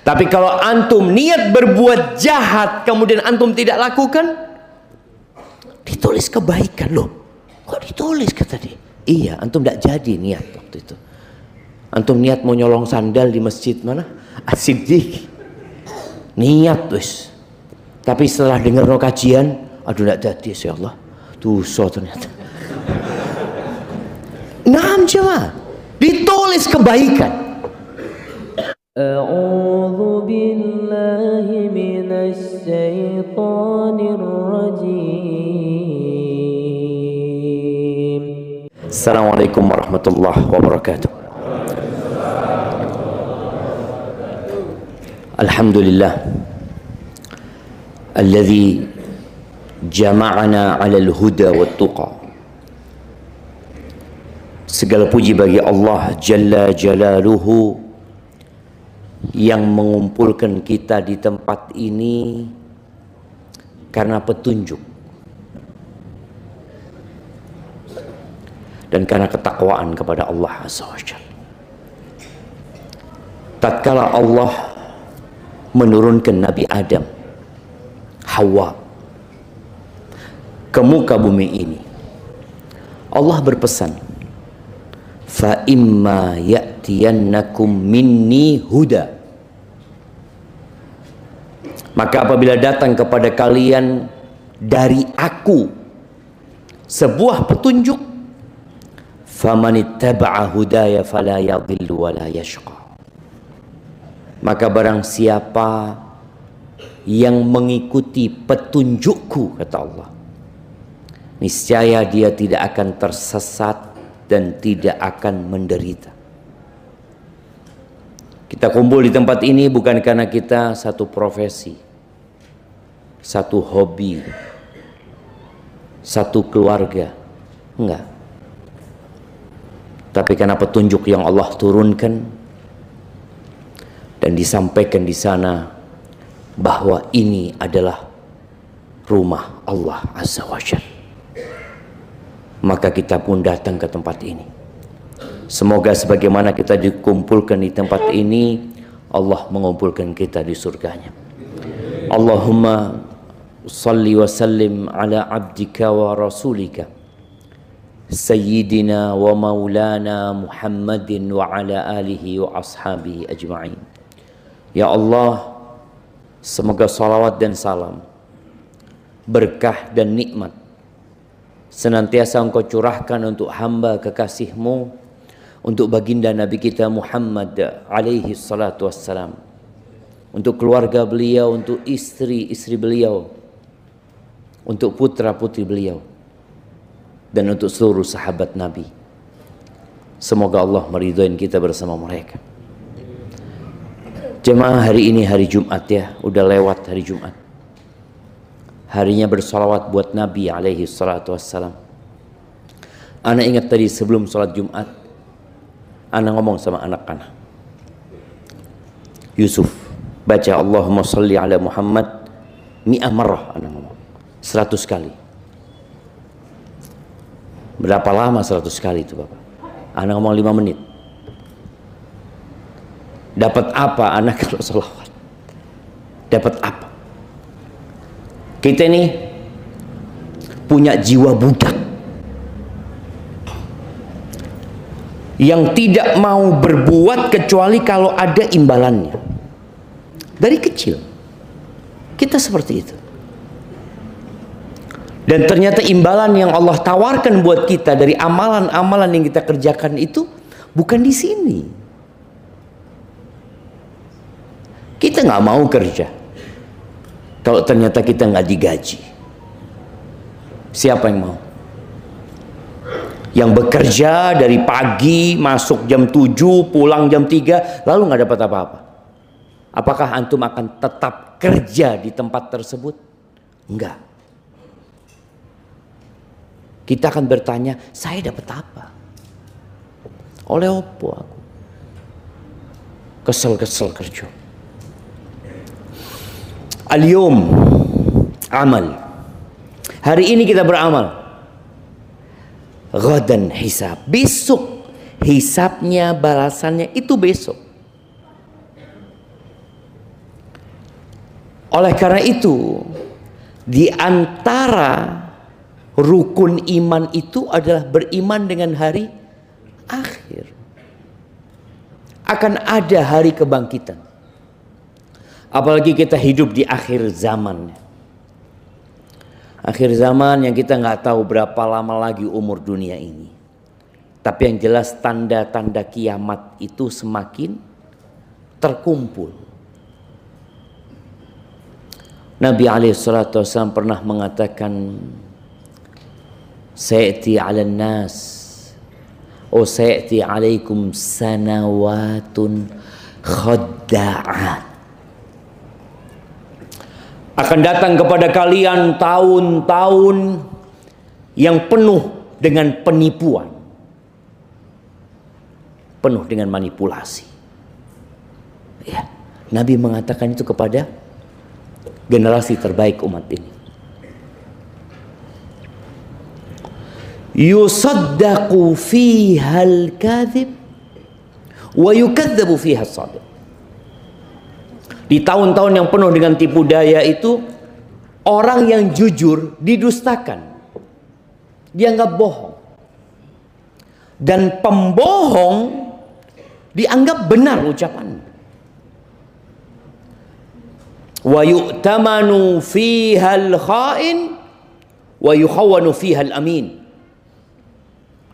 Tapi kalau antum niat berbuat jahat kemudian antum tidak lakukan, ditulis kebaikan. Loh, kok ditulis kata dia? Iya, antum tidak jadi niat waktu itu. Antum niat mau nyolong sandal di masjid mana? As-Siddiq. Niat wis. Tapi setelah dengar kajian, aduh tidak jadi ya Allah. Dosa ternyata. Naam jemaah, ditulis kebaikan. A'udzu billahi minasy syaithanir rajim. Assalamualaikum warahmatullahi wabarakatuh. Alhamdulillah alladzi jama'ana 'alal huda wat tuqa. Segala puji bagi Allah Jalla Jalaluhu yang mengumpulkan kita di tempat ini karena petunjuk dan karena ketakwaan kepada Allah Azza wa Jalla. Tatkala Allah menurunkan Nabi Adam, Hawa ke muka bumi ini, Allah berpesan, fa imma ya'tiyannakum minni huda, maka apabila datang kepada kalian dari aku sebuah petunjuk, famanittaba'a hudaya fala yadhillu wa la yashqa, maka barang siapa yang mengikuti petunjukku, kata Allah, niscaya dia tidak akan tersesat dan tidak akan menderita. Kita kumpul di tempat ini bukan karena kita satu profesi, satu hobi, satu keluarga, enggak. Tapi karena petunjuk yang Allah turunkan dan disampaikan di sana bahwa ini adalah rumah Allah Azza wa Jalla. Maka kita pun datang ke tempat ini. Semoga sebagaimana kita dikumpulkan di tempat ini, Allah mengumpulkan kita di surganya. Allahumma salli wa sallim ala abdika wa rasulika Sayyidina wa maulana Muhammadin wa ala alihi wa ashabihi ajma'in. Ya Allah, semoga salawat dan salam, berkah dan nikmat senantiasa Engkau curahkan untuk hamba kekasih-Mu, untuk baginda Nabi kita Muhammad alaihi salatu wassalam, untuk keluarga beliau, untuk istri-istri beliau, untuk putra-putri beliau, dan untuk seluruh sahabat Nabi. Semoga Allah meridhoin kita bersama mereka. Jemaah, hari ini hari Jumat ya, udah lewat hari Jumat. Harinya bersolawat buat Nabi alaihi salatu wassalam. Ana ingat tadi sebelum sholat Jumat, ana ngomong sama anak-anak, Yusuf, baca Allahumma salli ala Muhammad mi'ah marrah, ana ngomong 100 kali. Berapa lama 100 kali itu Bapak? Ana ngomong 5 menit. Dapat apa anak kalau sholawat? Dapat apa? Kita ini punya jiwa budak yang tidak mau berbuat kecuali kalau ada imbalannya. Dari kecil kita seperti itu. Dan ternyata imbalan yang Allah tawarkan buat kita dari amalan-amalan yang kita kerjakan itu bukan di sini. Kita nggak mau kerja kalau ternyata kita nggak digaji. Siapa yang mau? Yang bekerja dari pagi, masuk jam 7, pulang jam 3, lalu nggak dapat apa-apa. Apakah antum akan tetap kerja di tempat tersebut? Enggak. Kita akan bertanya, saya dapat apa? Oleh opo aku? Kesel-kesel kerja. Al-yawm amal. Hari ini kita beramal. Ghadan hisab. Besok hisabnya, balasannya itu besok. Oleh karena itu, di antara rukun iman itu adalah beriman dengan hari akhir. Akan ada hari kebangkitan. Apalagi kita hidup di akhir zaman. Akhir zaman yang kita nggak tahu berapa lama lagi umur dunia ini. Tapi yang jelas tanda-tanda kiamat itu semakin terkumpul. Nabi SAW pernah mengatakan, Sayati 'alan nas, sayati 'alaikum sanawatun khadda'at. Akan datang kepada kalian tahun-tahun yang penuh dengan penipuan, penuh dengan manipulasi. Ya, Nabi mengatakan itu kepada generasi terbaik umat ini. Yusaddaqu fiha al-kadhib wa yukadzabu fiha as-shadiq. Di tahun-tahun yang penuh dengan tipu daya itu, orang yang jujur didustakan, dianggap bohong, dan pembohong dianggap benar ucapannya. Wa yu'tamanu fiha al-kha'in wa yukhawwanu fiha al-amin.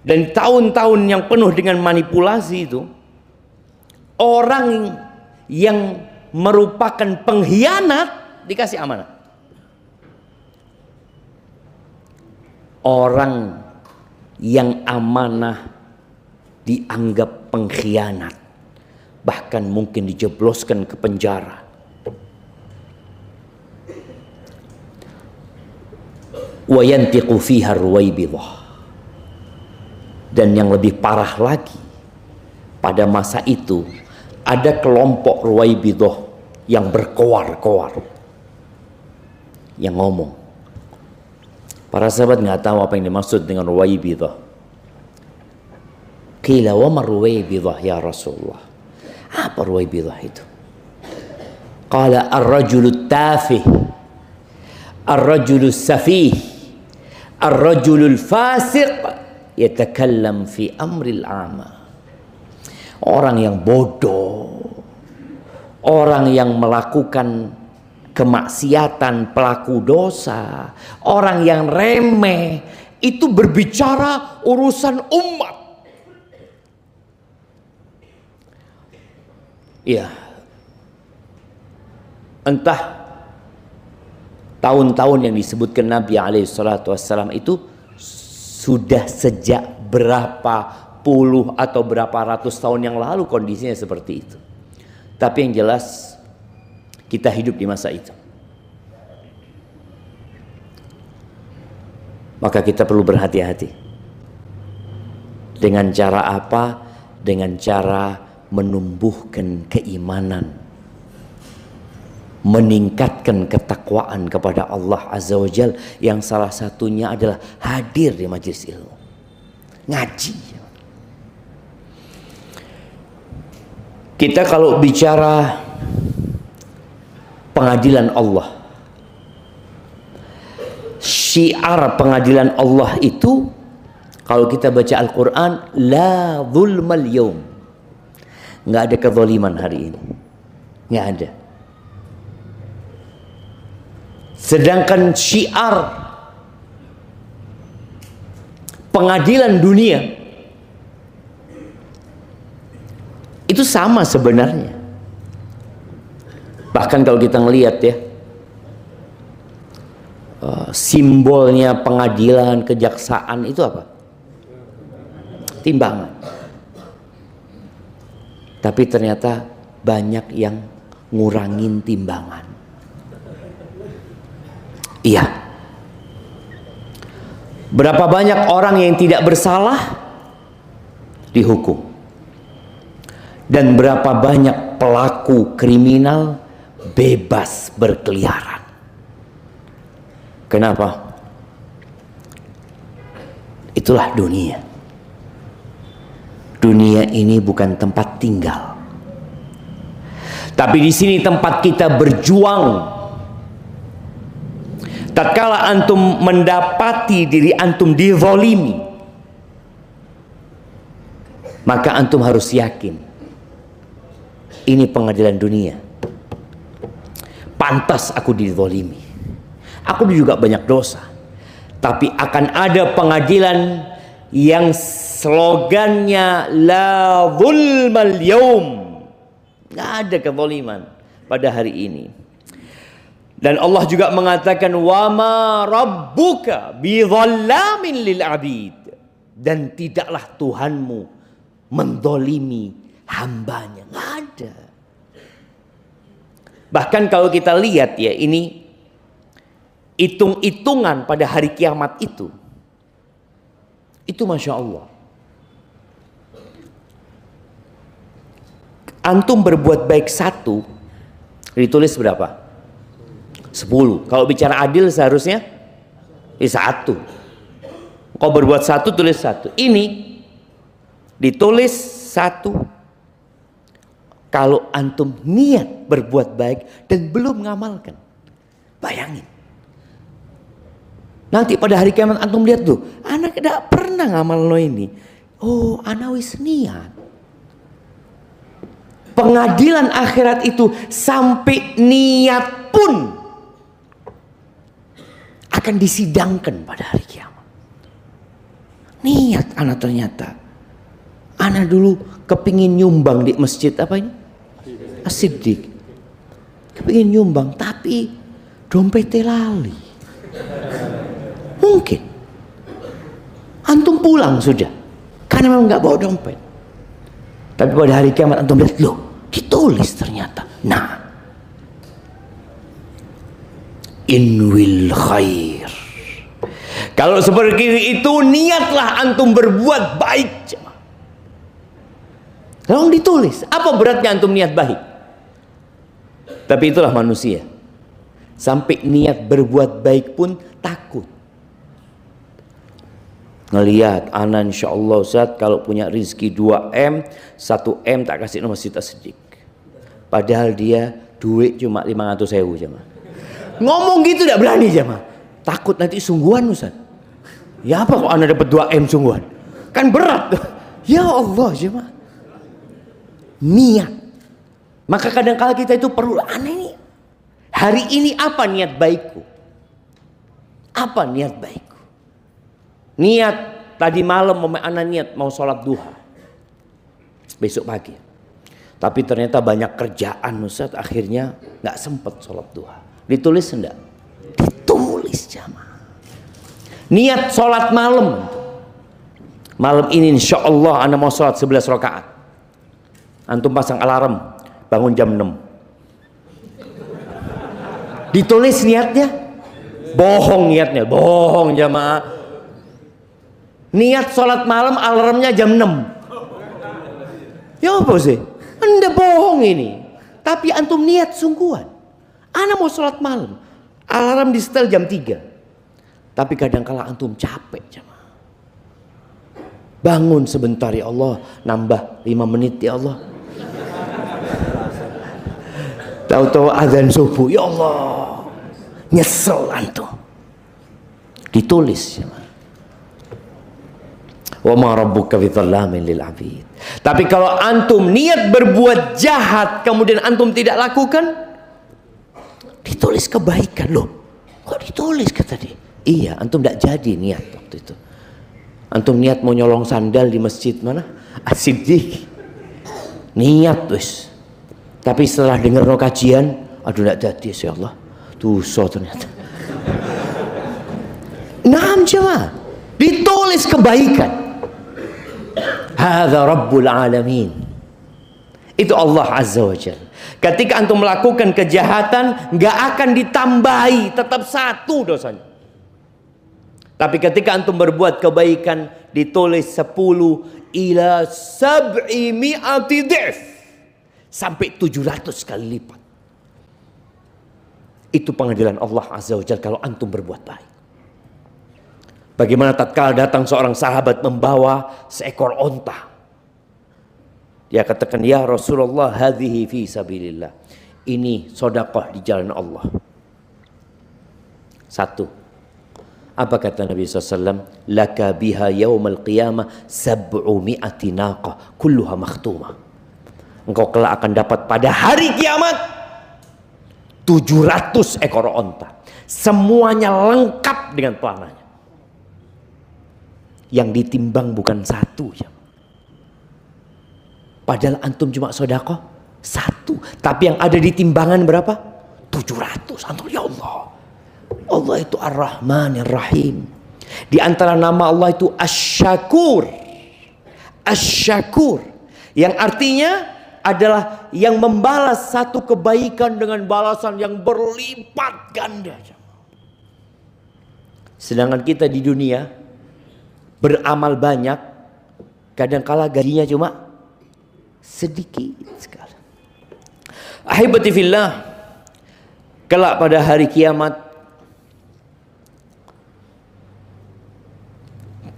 Dan tahun-tahun yang penuh dengan manipulasi itu, orang yang merupakan pengkhianat dikasih amanah. Orang yang amanah dianggap pengkhianat, bahkan mungkin dijebloskan ke penjara. Wa yantiqu fiha ruwaibidah. Dan yang lebih parah lagi, pada masa itu ada kelompok ruwaibidah yang berkoar-koar, yang ngomong. Para sahabat nggak tahu apa yang dimaksud dengan ruwaibidah. Qila wa ma ruwaibidah ya Rasulullah? Apa ruwaibidah itu? Qala ar-rajulu tafih, ar-rajulu safih, ar-rajulu fasiq yatakallam fi amril ama. Orang yang bodoh, orang yang melakukan kemaksiatan, pelaku dosa, orang yang remeh, itu berbicara urusan umat. Ya, entah tahun-tahun yang disebutkan Nabi SAW itu sudah sejak berapa puluh atau berapa ratus tahun yang lalu kondisinya seperti itu. Tapi yang jelas kita hidup di masa itu. Maka kita perlu berhati-hati. Dengan cara apa? Dengan cara menumbuhkan keimanan, meningkatkan ketakwaan kepada Allah Azza wa Jal, yang salah satunya adalah hadir di majelis ilmu, ngaji. Kita kalau bicara pengadilan Allah, syiar pengadilan Allah itu, kalau kita baca Al-Quran, la zulmal yaum, nggak ada kezaliman hari ini, nggak ada. Sedangkan syiar pengadilan dunia itu sama sebenarnya. Bahkan kalau kita ngelihat ya, simbolnya pengadilan, kejaksaan itu apa? Timbangan. Tapi ternyata banyak yang ngurangin timbangan. Iya. Berapa banyak orang yang tidak bersalah dihukum, dan berapa banyak pelaku kriminal bebas berkeliaran. Kenapa? Itulah dunia. Dunia ini bukan tempat tinggal, tapi di sini tempat kita berjuang tatkala antum mendapati diri antum dizalimi, maka antum harus yakin ini pengadilan dunia. Pantas aku dizalimi, aku juga banyak dosa, tapi akan ada pengadilan yang slogannya la zulmal yaum, nggak ada kezaliman pada hari ini. Dan Allah juga mengatakan wa ma rabbuka bidzallamin lil abid, dan tidaklah Tuhanmu mendolimi hambanya. Nggak ada. Bahkan kalau kita lihat ya, ini hitung-hitungan pada hari kiamat itu Masya Allah. Antum berbuat baik 1, ditulis berapa? 10. Kalau bicara adil seharusnya 1. Kau berbuat 1, tulis 1. Ini ditulis 1. Kalau antum niat berbuat baik dan belum ngamalkan, bayangin. Nanti pada hari kiamat antum lihat tuh, anak tidak pernah ngamal lo ini. Oh, anak wis niat. Pengadilan akhirat itu sampai niat pun akan disidangkan pada hari kiamat. Niat anak ternyata. Anak dulu kepingin nyumbang di masjid apa ini? As-Siddiq. Kepingin nyumbang tapi dompetnya lali. Mungkin antum pulang sudah karena memang nggak bawa dompet. Tapi pada hari kiamat antum lihat, loh, ditulis ternyata. Nah, inwil khair. Kalau seperti itu niatlah antum berbuat baik. Lalu ditulis, apa beratnya antum niat baik? Tapi itulah manusia. Sampai niat berbuat baik pun takut. Ngelihat anak insya Allah Ustaz kalau punya rezeki 2M, 1M tak kasih nomor Masjid As-Siddiq. Padahal dia duit cuma 500.000 jemaah. Ngomong gitu tidak berani jemaah. Takut nanti sungguhan Ustaz. Ya apa kok anak dapat 2M sungguhan? Kan berat. Ya Allah jemaah. Niat. Maka kadang-kala kita itu perlu aneh nih. Hari ini apa niat baikku? Apa niat baikku? Niat tadi malam anak niat mau sholat duha besok pagi. Tapi ternyata banyak kerjaan Ustaz, akhirnya nggak sempat sholat duha. Ditulis enggak? Ditulis jamaah. Niat sholat malam. Malam ini insya Allah anak mau sholat 11 rakaat. Antum pasang alarm, bangun jam 6. Ditulis niatnya, bohong niatnya, bohong jamaah. Niat sholat malam alarmnya jam 6. Ya apa sih? Anda bohong ini. Tapi antum niat sungguhan. Ana mau sholat malam, alarm di setel jam 3. Tapi kadang-kala antum capek jamaah. Bangun sebentar ya Allah, nambah 5 menit ya Allah. Tahu-tahu azan subuh, ya Allah, nyesel antum. Ditulis jemaah. Wa ma rabbuka bidzallamin lil abid. Tapi kalau antum niat berbuat jahat kemudian antum tidak lakukan, ditulis kebaikan. Loh, kok ditulis kata dia? Iya, antum tidak jadi niat waktu itu. Antum niat mau nyolong sandal di masjid mana? As-Siddiq. Niat wis. Tapi setelah dengar kajian, aduh tidak jadi ya Allah. Dosa ternyata. Naam jemaah. Ditulis kebaikan. Hadza Rabbul Alamin. Itu Allah Azza wa Jalla. Ketika antum melakukan kejahatan, nggak akan ditambahi, tetap 1 dosanya. Tapi ketika antum berbuat kebaikan, ditulis 10 ila 700 dhif. Sampai 700 kali lipat. Itu pengadilan Allah Azza wa Jalla kalau antum berbuat baik. Bagaimana tatkala datang seorang sahabat membawa seekor onta. Dia katakan, ya Rasulullah, hadhihi fi sabilillah. Ini sedekah di jalan Allah. Satu. Apa kata Nabi SAW? Laka biha yawmal qiyamah 700 naqah kulluha makhtumah. Engkau kelak akan dapat pada hari kiamat 700 ekor onta. Semuanya lengkap dengan pelananya. Yang ditimbang bukan satu. Padahal antum cuma sedekah satu. Tapi yang ada di timbangan berapa? 700. Antum, ya Allah. Allah itu Ar-Rahman Ar-Rahim. Di antara nama Allah itu Asy-Syakur. Asy-Syakur. Yang artinya adalah yang membalas satu kebaikan dengan balasan yang berlipat ganda. Sedangkan kita di dunia beramal banyak, kadangkala gajinya cuma sedikit sekali. Ahibati fillah, kelak pada hari kiamat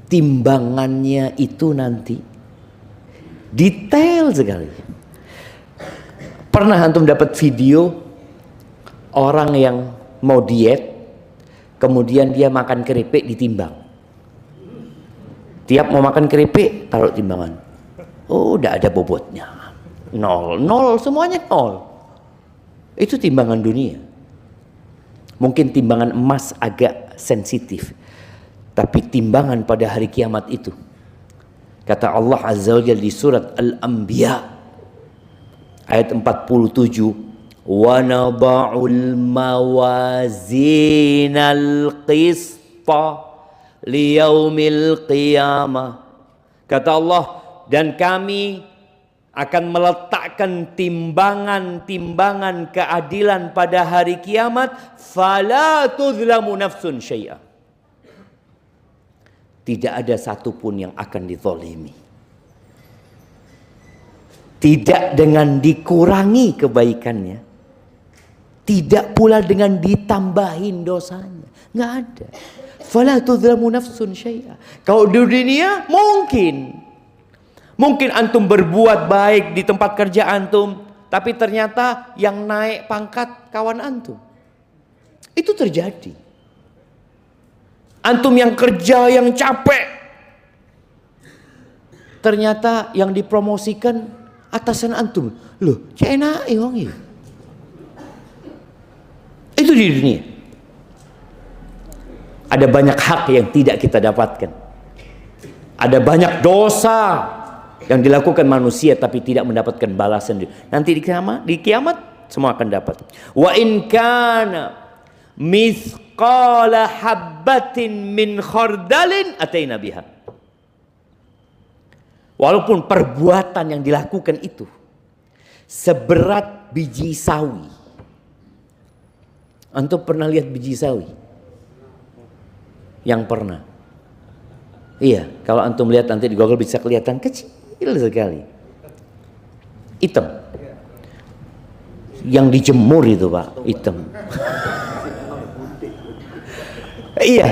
timbangannya itu nanti detail sekali. Pernah antum dapat video orang yang mau diet, kemudian dia makan keripik ditimbang. Tiap mau makan keripik taruh timbangan. Oh, udah ada bobotnya. Nol, semuanya nol. Itu timbangan dunia. Mungkin timbangan emas agak sensitif. Tapi timbangan pada hari kiamat itu, kata Allah Azza wa Jalla di surat Al-Anbiya ayat 47, wa nada'ul mawazinal qista liyaumil qiyamah. Kata Allah, dan kami akan meletakkan timbangan-timbangan keadilan pada hari kiamat, fala tuzlamu nafsun syai'a. Tidak ada satupun yang akan dizalimi. Tidak dengan dikurangi kebaikannya, tidak pula dengan ditambahin dosanya. Nggak ada. Fala tuzlamu nafsun syai'a. Kalau di dunia mungkin antum berbuat baik di tempat kerja antum, tapi ternyata yang naik pangkat kawan antum. Itu terjadi. Antum yang kerja, yang capek, ternyata yang dipromosikan atasan antum. Loh, enak wong iki. Itu di dunia. Ada banyak hak yang tidak kita dapatkan. Ada banyak dosa yang dilakukan manusia tapi tidak mendapatkan balasan. Nanti di kiamat semua akan dapat. Wa in kana mithqala habbatin min khardalin ataina biha. Walaupun perbuatan yang dilakukan itu seberat biji sawi. Antum pernah lihat biji sawi? Yang pernah? Iya, kalau antum lihat nanti di Google bisa kelihatan kecil sekali. Hitam. Yang dijemur itu, Pak, hitam. Iya,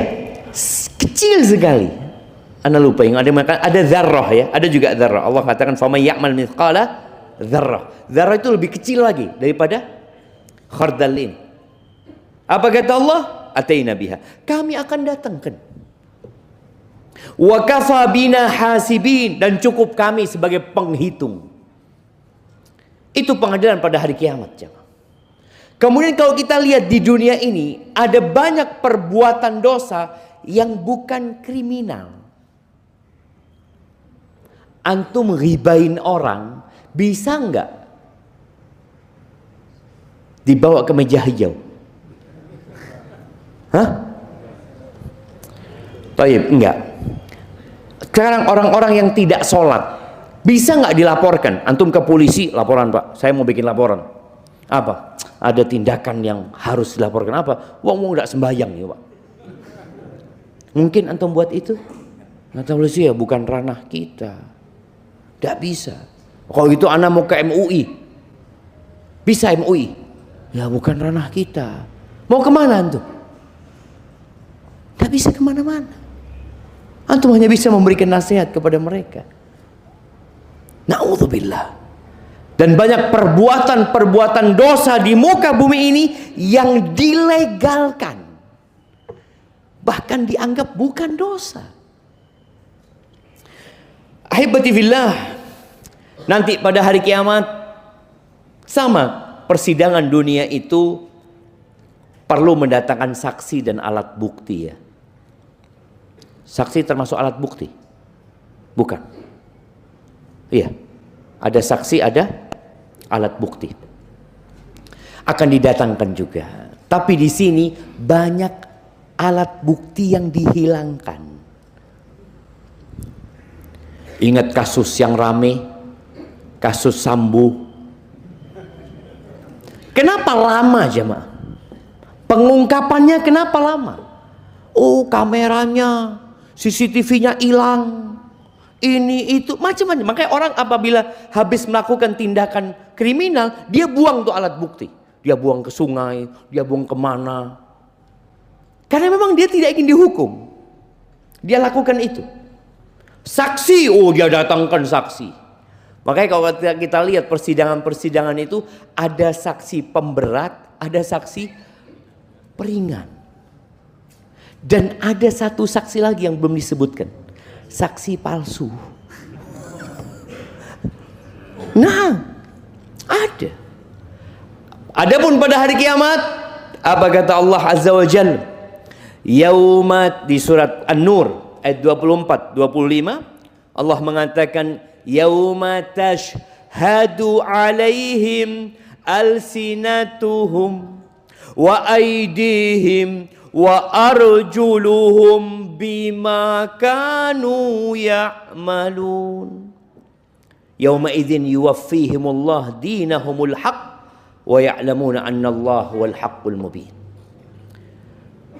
kecil sekali. Anda lupa yang ada dzarrah ya, ada juga dzarrah. Allah katakan faman ya'mal mithqala dzarrah. Dzarrah itu lebih kecil lagi daripada khardal ini. Apa kata Allah? Ataina biha. Kami akan datangkan. Wa kafa bina hasibin, dan cukup kami sebagai penghitung. Itu pengadilan pada hari kiamat, jemaah. Kemudian kalau kita lihat di dunia ini, ada banyak perbuatan dosa yang bukan kriminal. Antum ribain orang, bisa enggak dibawa ke meja hijau? Hah? Taib, enggak. Sekarang orang-orang yang tidak sholat, bisa enggak dilaporkan? Antum ke polisi, laporan Pak, saya mau bikin laporan. Apa? Ada tindakan yang harus dilaporkan. Apa? Wong enggak sembahyang ya Pak. Mungkin antum buat itu? Kata polisi, ya bukan ranah kita. Enggak bisa. Kalau gitu anak mau ke MUI. Bisa MUI? Ya bukan ranah kita. Mau kemana antum? Enggak bisa kemana-mana. Antum hanya bisa memberikan nasihat kepada mereka. Na'udzubillah. Dan banyak perbuatan-perbuatan dosa di muka bumi ini yang dilegalkan. bahkan dianggap bukan dosa. Ahibati fillah, nanti pada hari kiamat sama, persidangan dunia itu perlu mendatangkan saksi dan alat bukti ya. Saksi termasuk alat bukti? Bukan. Iya. Ada saksi, ada alat bukti. Akan didatangkan juga. Tapi di sini banyak alat bukti yang dihilangkan. Ingat kasus yang rame, kasus Sambo. Kenapa lama jemaah? Pengungkapannya kenapa lama? Oh, kameranya, CCTV-nya hilang. Ini itu macam-macam. Makanya orang apabila habis melakukan tindakan kriminal, dia buang tuh alat bukti. Dia buang ke sungai, dia buang kemana. Karena memang dia tidak ingin dihukum. Dia lakukan itu. Saksi, oh dia datangkan saksi. Makanya kalau kita lihat persidangan-persidangan itu ada saksi pemberat, ada saksi peringan. Dan ada satu saksi lagi yang belum disebutkan. Saksi palsu. Nah, ada. Adapun pada hari kiamat, apa kata Allah Azza wa Jalla? Yaumat, di surat An-Nur ayat 24, 25, Allah mengatakan yauma tashhadu alaihim alsinatuhum wa aydihim wa arjuluhum bima kanu ya'malun. Yauma idzin yuwaffihimullah dinahumul haqq wa ya'lamuna annallaha wal haqqul mubin.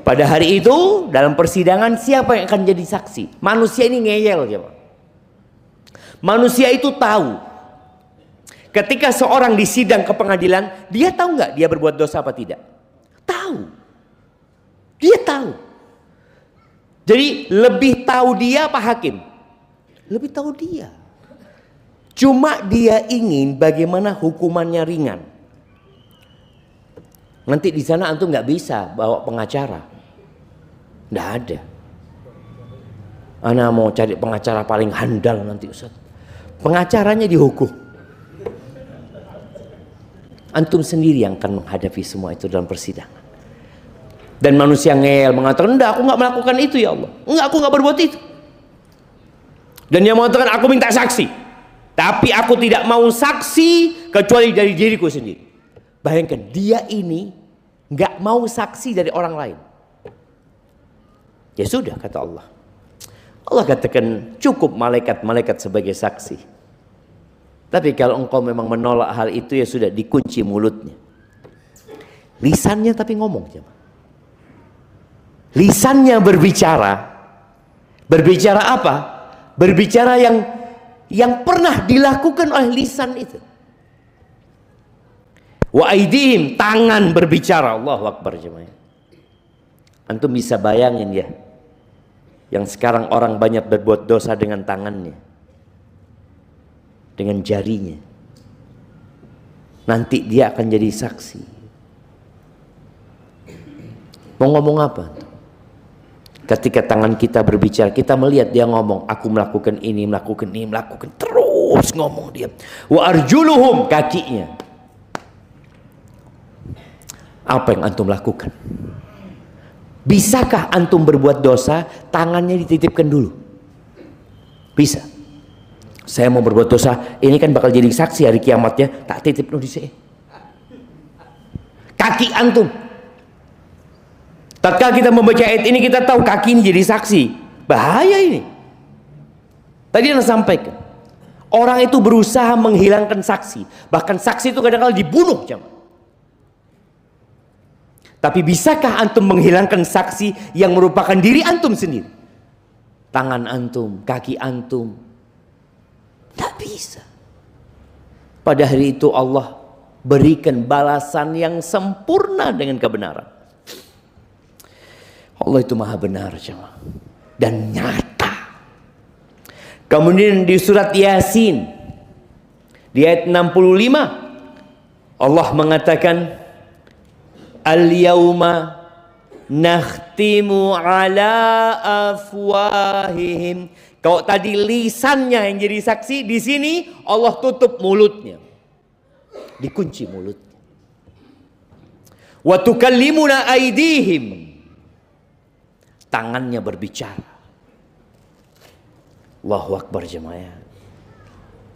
Pada hari itu dalam persidangan siapa yang akan jadi saksi? Manusia ini ngeyel coba. Manusia itu tahu ketika seorang disidang ke pengadilan, dia tahu nggak dia berbuat dosa apa tidak? Tahu. Dia tahu. Jadi lebih tahu dia apa hakim? Lebih tahu dia. Cuma dia ingin bagaimana hukumannya ringan. Nanti di sana antum nggak bisa bawa pengacara. Nggak ada. Ana mau cari pengacara paling handal nanti Ustaz. Pengacaranya dihukum. Antum sendiri yang akan menghadapi semua itu dalam persidangan. Dan manusia ngeyel mengatakan, enggak, aku nggak melakukan itu ya Allah. Enggak, aku nggak berbuat itu. Dan dia mengatakan, aku minta saksi. Tapi aku tidak mau saksi kecuali dari diriku sendiri. Bayangkan, dia ini nggak mau saksi dari orang lain. Ya sudah, kata Allah. Allah katakan, cukup malaikat-malaikat sebagai saksi. Tapi kalau engkau memang menolak hal itu, ya sudah, dikunci mulutnya. Lisannya tapi ngomong. Lisannya berbicara. Berbicara apa? Berbicara yang pernah dilakukan oleh lisan itu. Wa aidihim, tangan berbicara. Allahu Akbar jemaah. Antum bisa bayangin ya, yang sekarang orang banyak berbuat dosa dengan tangannya, dengan jarinya. Nanti dia akan jadi saksi. Mau ngomong apa? Ketika tangan kita berbicara, kita melihat dia ngomong, aku melakukan ini, melakukan ini, melakukan, terus ngomong dia. Wa arjuluhum, kakinya. Apa yang antum lakukan? Bisakah antum berbuat dosa, tangannya dititipkan dulu? Bisa. Saya mau berbuat dosa, ini kan bakal jadi saksi hari kiamatnya, tak titip no di sini. Kaki antum. Tatkala kita membaca ayat ini, kita tahu kaki ini jadi saksi. Bahaya ini. Tadi Anda sampaikan, orang itu berusaha menghilangkan saksi. Bahkan saksi itu kadang-kadang dibunuh. Tapi bisakah antum menghilangkan saksi yang merupakan diri antum sendiri? Tangan antum, kaki antum. Tak bisa. Pada hari itu Allah berikan balasan yang sempurna dengan kebenaran. Allah itu maha benar jemaah, dan nyata. Kemudian di surat Yasin di ayat 65 Allah mengatakan, al-yauma nakhtimu ala afwahihim. Kalau tadi lisannya yang jadi saksi, di sini Allah tutup mulutnya. Dikunci mulutnya. Wa tukallimuna aydihim. Tangannya berbicara. Allahu Akbar jemaah.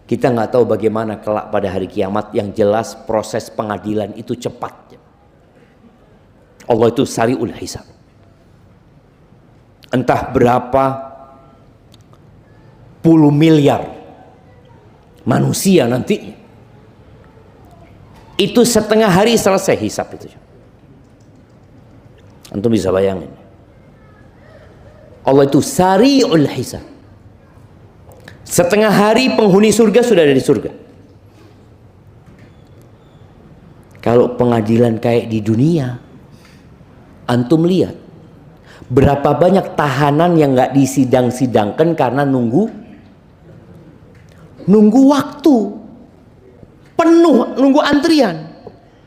Kita nggak tahu bagaimana kelak pada hari kiamat. Yang jelas proses pengadilan itu cepat. Allah itu sari'ul hisab. Entah berapa puluh miliar manusia nanti. Itu setengah hari selesai hisab itu. Antum bisa bayangin. Allah itu sari'ul hisab. Setengah hari penghuni surga sudah ada di surga. Kalau pengadilan kayak di dunia, antum lihat berapa banyak tahanan yang nggak disidang-sidangkan karena nunggu waktu penuh, nunggu antrian.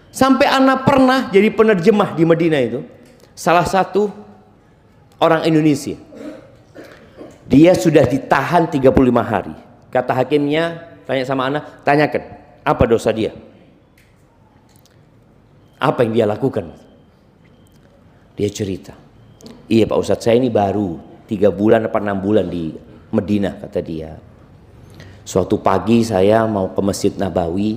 Sampai anak pernah jadi penerjemah di Madinah itu, salah satu orang Indonesia. Dia sudah ditahan 35 hari. Kata hakimnya, tanya sama anak, tanyakan apa dosa dia, apa yang dia lakukan. Dia cerita, iya Pak Ustadz, saya ini baru 3 bulan apa 6 bulan di Madinah, kata dia. Suatu pagi saya mau ke Masjid Nabawi,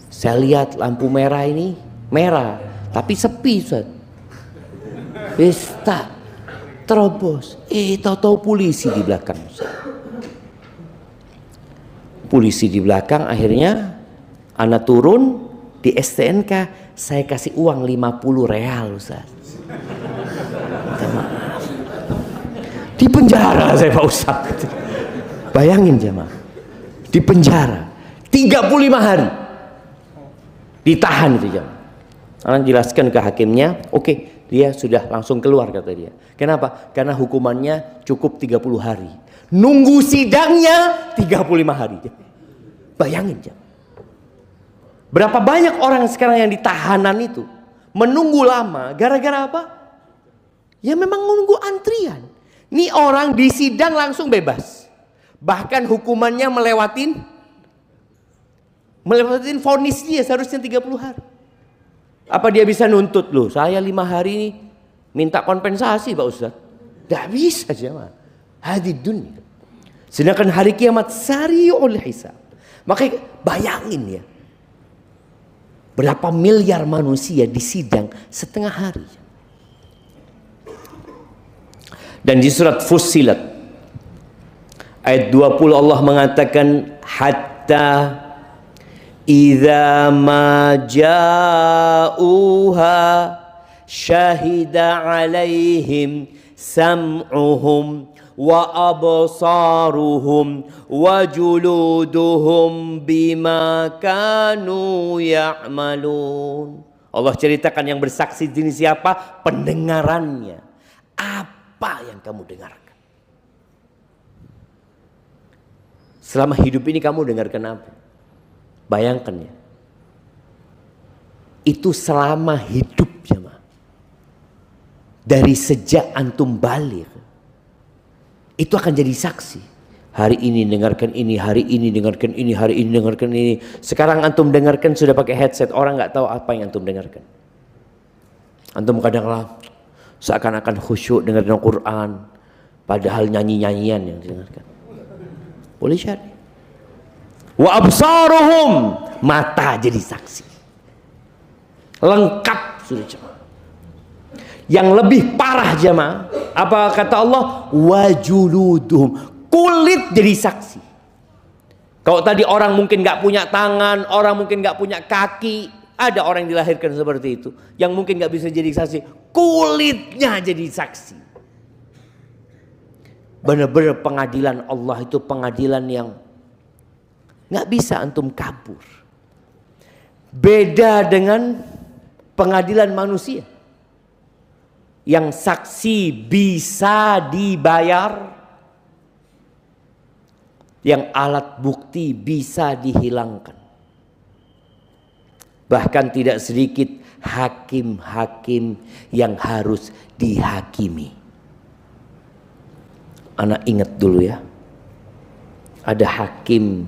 saya lihat lampu merah ini merah, tapi sepi Ustadz. Pesta terobos, tahu-tahu polisi di belakang. Polisi di belakang, akhirnya anak turun di STNK, saya kasih uang 50 real Ustaz. Minta maaf. Di penjara saya Pak Ustaz. Bayangin jemaah, di penjara 35 hari ditahan itu jemaah. Orang jelaskan ke hakimnya, oke. Dia sudah langsung keluar kata dia. Kenapa? Karena hukumannya cukup 30 hari. Nunggu sidangnya 35 hari. Bayangin jam. Berapa banyak orang sekarang yang ditahanan itu menunggu lama gara-gara apa? Ya memang menunggu antrian. Ini orang di sidang langsung bebas. Bahkan hukumannya melewatin vonis dia seharusnya 30 hari. Apa dia bisa nuntut loh? Saya 5 hari ini minta kompensasi Pak Ustadz. Tidak bisa jemaah. Hadid dunia. Sedangkan hari kiamat sari'ul hisab. Makanya bayangin ya. Berapa miliar manusia disidang setengah hari. Dan di surat Fussilat ayat 20 Allah mengatakan hatta idza ma ja'uha syahida 'alaihim sam'uhum wa absaruhum wa juluduhum bima kanu ya'malun. Allah ceritakan yang bersaksi di sini siapa? Pendengarannya. Apa yang kamu dengarkan? Selama hidup ini kamu dengarkan apa? Bayangkan ya. Itu selama hidup jemaah. Dari sejak antum balik. Itu akan jadi saksi. Hari ini dengarkan ini, hari ini dengarkan ini, hari ini dengarkan ini. Sekarang antum dengarkan sudah pakai headset. Orang nggak tahu apa yang antum dengarkan. Antum kadang-kadang seakan-akan khusyuk dengarkan Al-Quran. Padahal nyanyi-nyanyian yang didengarkan. Boleh cari. Wa absaruhum, mata jadi saksi. Lengkap sudah jemaah. Yang lebih parah jemaah, apa kata Allah? Wa juluduhum, kulit jadi saksi. Kalau tadi orang mungkin nggak punya tangan, orang mungkin nggak punya kaki, ada orang yang dilahirkan seperti itu, yang mungkin nggak bisa jadi saksi, kulitnya jadi saksi. Benar-benar pengadilan Allah itu pengadilan yang nggak bisa antum kabur. Beda dengan pengadilan manusia yang saksi bisa dibayar, yang alat bukti bisa dihilangkan. Bahkan tidak sedikit hakim-hakim yang harus dihakimi. Anak ingat dulu ya, ada hakim,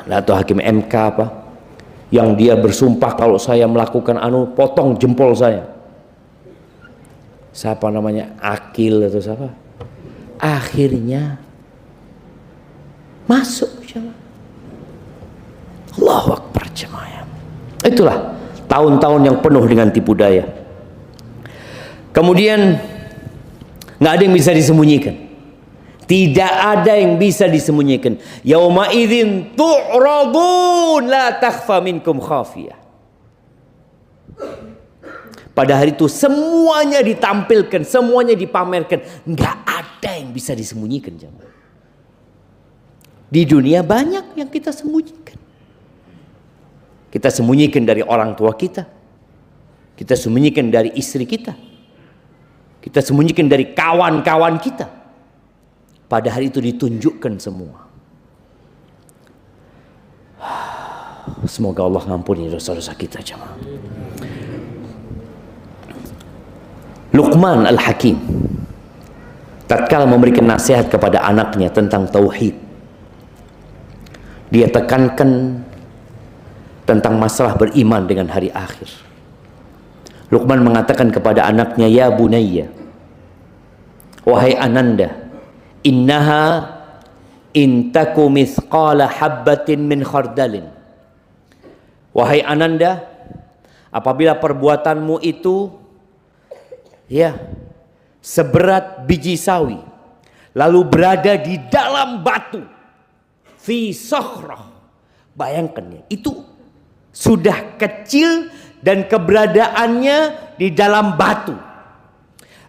atau hakim MK apa, yang dia bersumpah kalau saya melakukan potong jempol saya. Siapa namanya, Akil atau siapa? Akhirnya masuk jemaah. Allahu Akbar jemaah. Itulah tahun-tahun yang penuh dengan tipu daya. Kemudian nggak ada yang bisa disembunyikan. Tidak ada yang bisa disembunyikan. Yauma idzin tu'radun la takhfa minkum khafiyah. Pada hari itu semuanya ditampilkan, semuanya dipamerkan. Nggak ada yang bisa disembunyikan jemaah. Di dunia banyak yang kita sembunyikan. Kita sembunyikan dari orang tua kita. Kita sembunyikan dari istri kita. Kita sembunyikan dari kawan-kawan kita. Pada hari itu ditunjukkan semua. Semoga Allah ngampuni dosa-dosa kita jemaah. Luqman Al-Hakim tatkala memberikan nasihat kepada anaknya tentang tauhid, dia tekankan tentang masalah beriman dengan hari akhir. Luqman mengatakan kepada anaknya, ya bunayya, wahai ananda, innaha in taku mithqala habbatin min khardalin. Wahai ananda, apabila perbuatanmu itu seberat biji sawi, lalu berada di dalam batu, fi sokhrah, bayangkan ya, itu sudah kecil dan keberadaannya di dalam batu.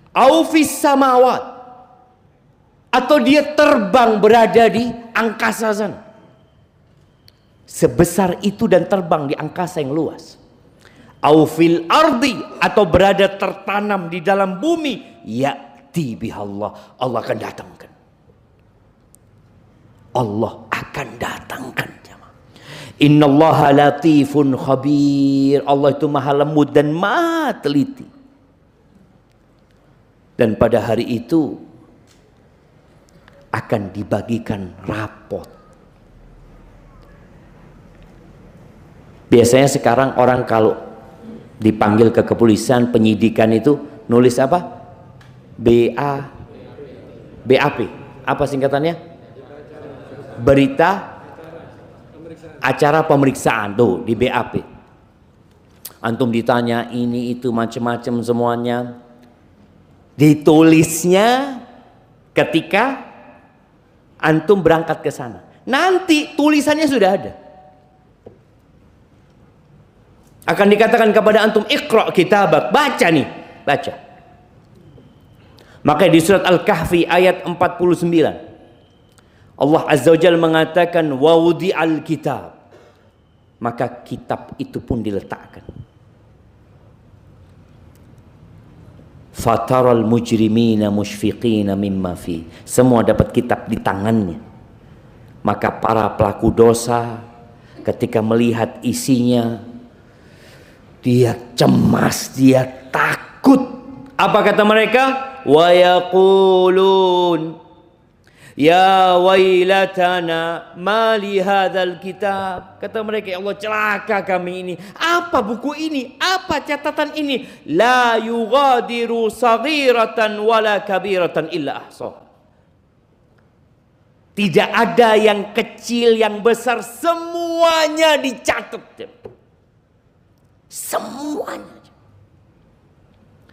Au fis samawat, atau dia terbang berada di angkasa sana. Sebesar itu dan terbang di angkasa yang luas. Au fil ardi, atau berada tertanam di dalam bumi. Ya'ti bihallah, Allah akan datangkan. Allah akan datangkan. Innallaha latifun khabir. Allah itu maha lembut dan maha teliti. Dan pada hari itu akan dibagikan rapot. Biasanya sekarang orang kalau dipanggil ke kepolisian, penyidikan itu nulis apa? BAP. Apa singkatannya? Berita acara pemeriksaan, tuh di BAP. Antum ditanya ini itu macam-macam semuanya. Ditulisnya ketika antum berangkat ke sana. Nanti tulisannya sudah ada. Akan dikatakan kepada antum, iqra kitabak, baca nih, baca. Maka di surat Al-Kahfi ayat 49 Allah Azza wa Jalla mengatakan wa wudi'al kitab, maka kitab itu pun diletakkan. Fataral mujrimina musyfiqina mimma fi, semua dapat kitab di tangannya. Maka para pelaku dosa ketika melihat isinya, dia cemas, dia takut. Apa kata mereka? Wa yaqulun ya wailatana ma li hadzal kitab. Kata mereka, ya Allah, celaka kami ini. Apa buku ini? Apa catatan ini? La yughadiru saghiratan wala kabiratan illa ahsaha. Tidak ada yang kecil, yang besar, semuanya dicatat. Semuanya.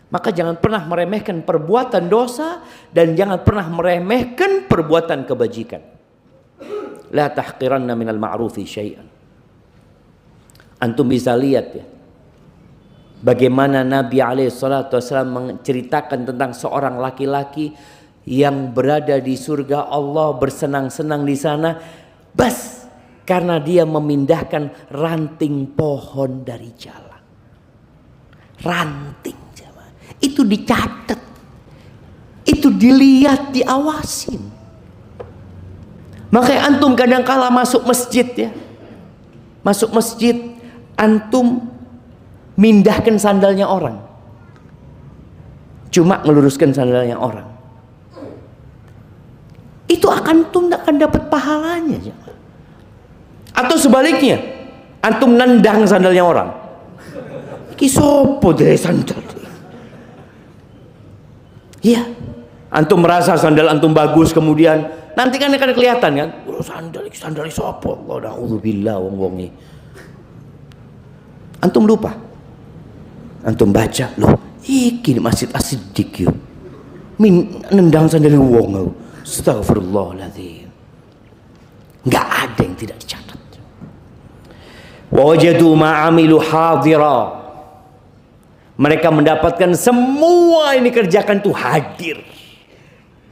Maka jangan pernah meremehkan perbuatan dosa dan jangan pernah meremehkan perbuatan kebajikan. La tahqiranna minal ma'rufi syai'an. Antum bisa lihat ya, bagaimana Nabi SAW menceritakan tentang seorang laki-laki yang berada di surga Allah, bersenang-senang di sana, bas karena dia memindahkan ranting pohon dari jalan. Ranting, itu dicatat, itu dilihat, diawasin. Makanya antum kadang kala masuk masjid ya, masuk masjid, antum mindahkan sandalnya orang, cuma ngeluruskan sandalnya orang, itu antum tidak akan dapat pahalanya. Atau sebaliknya, antum nendang sandalnya orang, ki sopo deh sandal. Iya, antum merasa sandal antum bagus, kemudian nanti kan akan kelihatan kan, sandal sopo, Allah na'udzubillah wong-wongi. Antum lupa, antum baca, loh, iki Masjid As-Siddiq yo, nendang sandal wong. Astagfirullahaladzim. Nggak ada yang tidak dicatat. Wa wajadu ma'amilu hadira. Mereka mendapatkan semua ini kerjakan tuh hadir,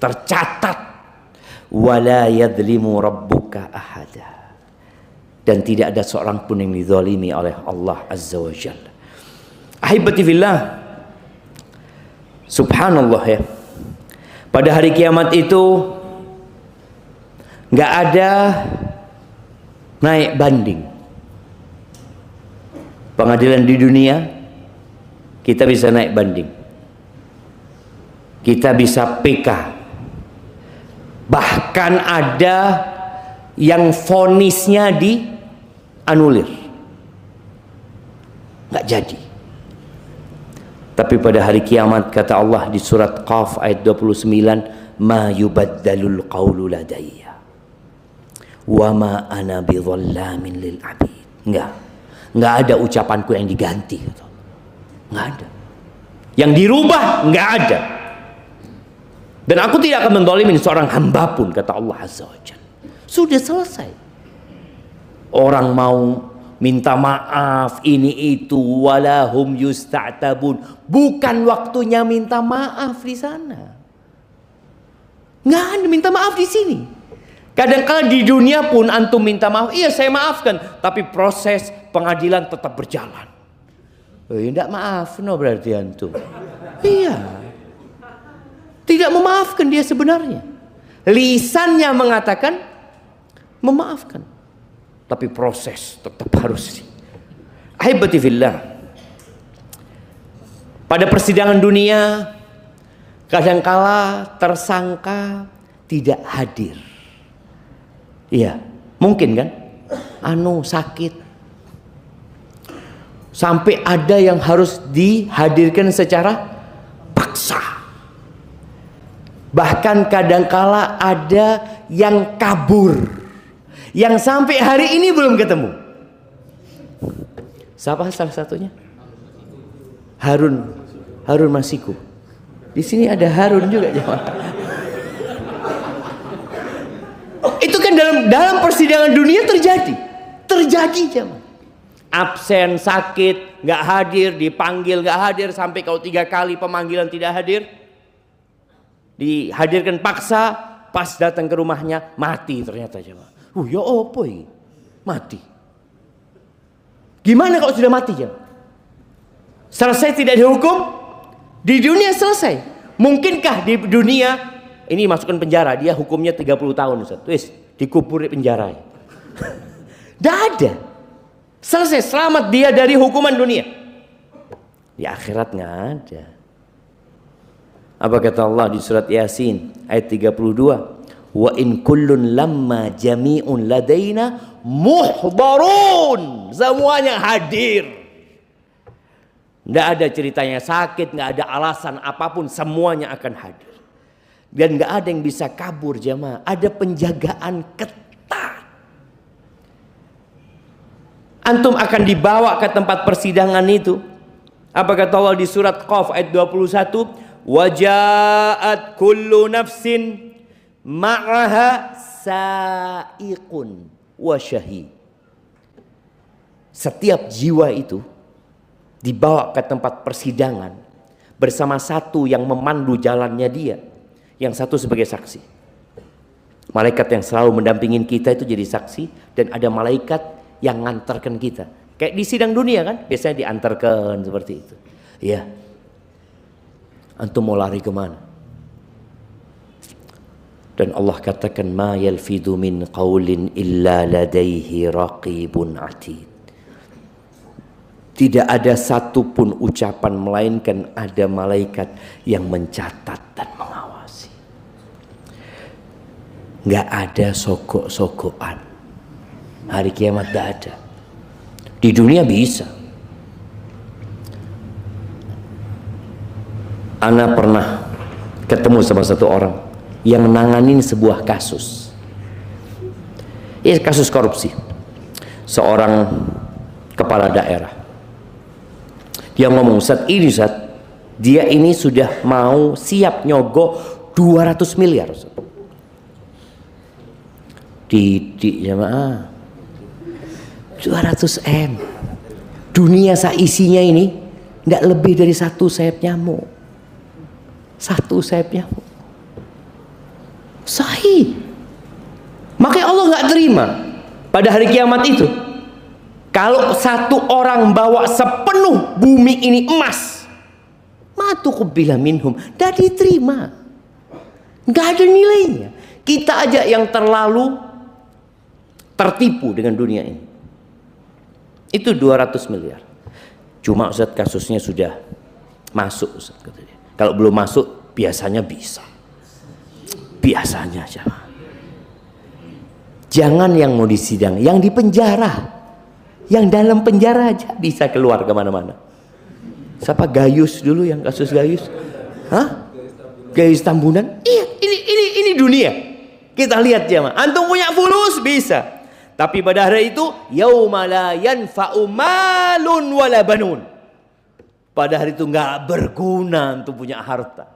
tercatat. Wala yadlimu rabbuka ahada. Dan tidak ada seorang pun yang dizalimi oleh Allah Azza wa Jalla. Ahibati fillah, subhanallah ya, pada hari kiamat itu nggak ada naik banding. Pengadilan di dunia kita bisa naik banding, kita bisa PK, bahkan ada yang vonisnya dianulir, nggak jadi. Tapi pada hari kiamat kata Allah di surat Qaf ayat 29, ma yubaddalul qawlu ladayya wa ma ana bidhallamin lil abid. Nggak ada ucapanku yang diganti, nggak ada. Yang dirubah nggak ada. Dan aku tidak akan mendolimin seorang hamba pun, kata Allah Azza wa Jalla. Sudah selesai. Orang mau minta maaf ini itu, walahum yusta'tabun, bukan waktunya minta maaf di sana. Nggak ada minta maaf di sini. Kadang-kala di dunia pun antum minta maaf, iya saya maafkan, tapi proses pengadilan tetap berjalan. Tidak maaf, no berarti antum. Iya, tidak memaafkan dia sebenarnya. Lisannya mengatakan memaafkan, tapi proses tetap harus. Ahibati fillah, pada persidangan dunia kadangkala tersangka tidak hadir. Iya, mungkin kan? Sakit. Sampai ada yang harus dihadirkan secara paksa. Bahkan kadangkala ada yang kabur, yang sampai hari ini belum ketemu. Siapa salah satunya? Harun Masiku. Di sini ada Harun juga, jemaah. Itu kan dalam persidangan dunia terjadi jemaah. Absen, sakit, nggak hadir, dipanggil nggak hadir, sampai kalau 3 kali pemanggilan tidak hadir, dihadirkan paksa, pas datang ke rumahnya mati ternyata jemaah. Ya opo ini? Mati. Gimana kalau sudah mati jemaah? Selesai tidak dihukum? Di dunia selesai. Mungkinkah di dunia ini masukkan penjara, dia hukumnya 30 tahun Ustaz. Wis, dikubur di penjara. Tidak ada. Selesai, selamat dia dari hukuman dunia. Di akhirat nggak ada. Apa kata Allah di surat Yasin ayat 32? Wa in kullun lamma jami'un ladaina muhdarun. Semuanya hadir. Nggak ada ceritanya sakit, nggak ada alasan apapun, semuanya akan hadir. Dan nggak ada yang bisa kabur jemaah. Ada penjagaan ketat. Antum akan dibawa ke tempat persidangan itu. Apa kata Allah di surat Qaf ayat 21? Waja'at kullu nafsin ma'aha sa'iqun wa syahid. Setiap jiwa itu dibawa ke tempat persidangan bersama satu yang memandu jalannya dia, yang satu sebagai saksi. Malaikat yang selalu mendampingin kita itu jadi saksi, dan ada malaikat yang ngantarkan kita. Kayak di sidang dunia kan, biasanya diantarkan seperti itu. Ya, antum mau lari kemana? Dan Allah katakan, ma yalfidu min qawlin illa ladaihi raqibun atid. Tidak ada satupun ucapan melainkan ada malaikat yang mencatat dan mengawasi. Nggak ada sogok-sogokan. Hari kiamat nggak ada. Di dunia bisa. Ana pernah ketemu sama satu orang yang menanganin sebuah kasus. Ini kasus korupsi. Seorang kepala daerah. Dia ngomong, Ustaz, dia ini sudah mau siap nyogok 200 miliar. Ustaz. Didik jamaah. 200 M. Dunia isinya ini tidak lebih dari satu sayap nyamuk. Satu sayap nyamuk. Sahih. Makanya Allah nggak terima pada hari kiamat itu. Kalau satu orang bawa sepenuh bumi ini emas, matuqubila minhum, tidak diterima. Nggak ada nilainya. Kita aja yang terlalu tertipu dengan dunia ini. Itu 200 miliar. Cuma Ustaz kasusnya sudah masuk Ustaz, katanya. Kalau belum masuk biasanya bisa. Biasanya aja. Jangan yang mau disidang, yang di penjara. Yang dalam penjara aja bisa keluar kemana-mana. Siapa Gayus dulu yang kasus Gayus? Hah? Gayus Tambunan? Iya, ini dunia. Kita lihat jemaah. Antum punya fulus bisa. Tapi pada hari itu yauma la yanfa'u malun wala banun. Pada hari itu enggak berguna antum punya harta.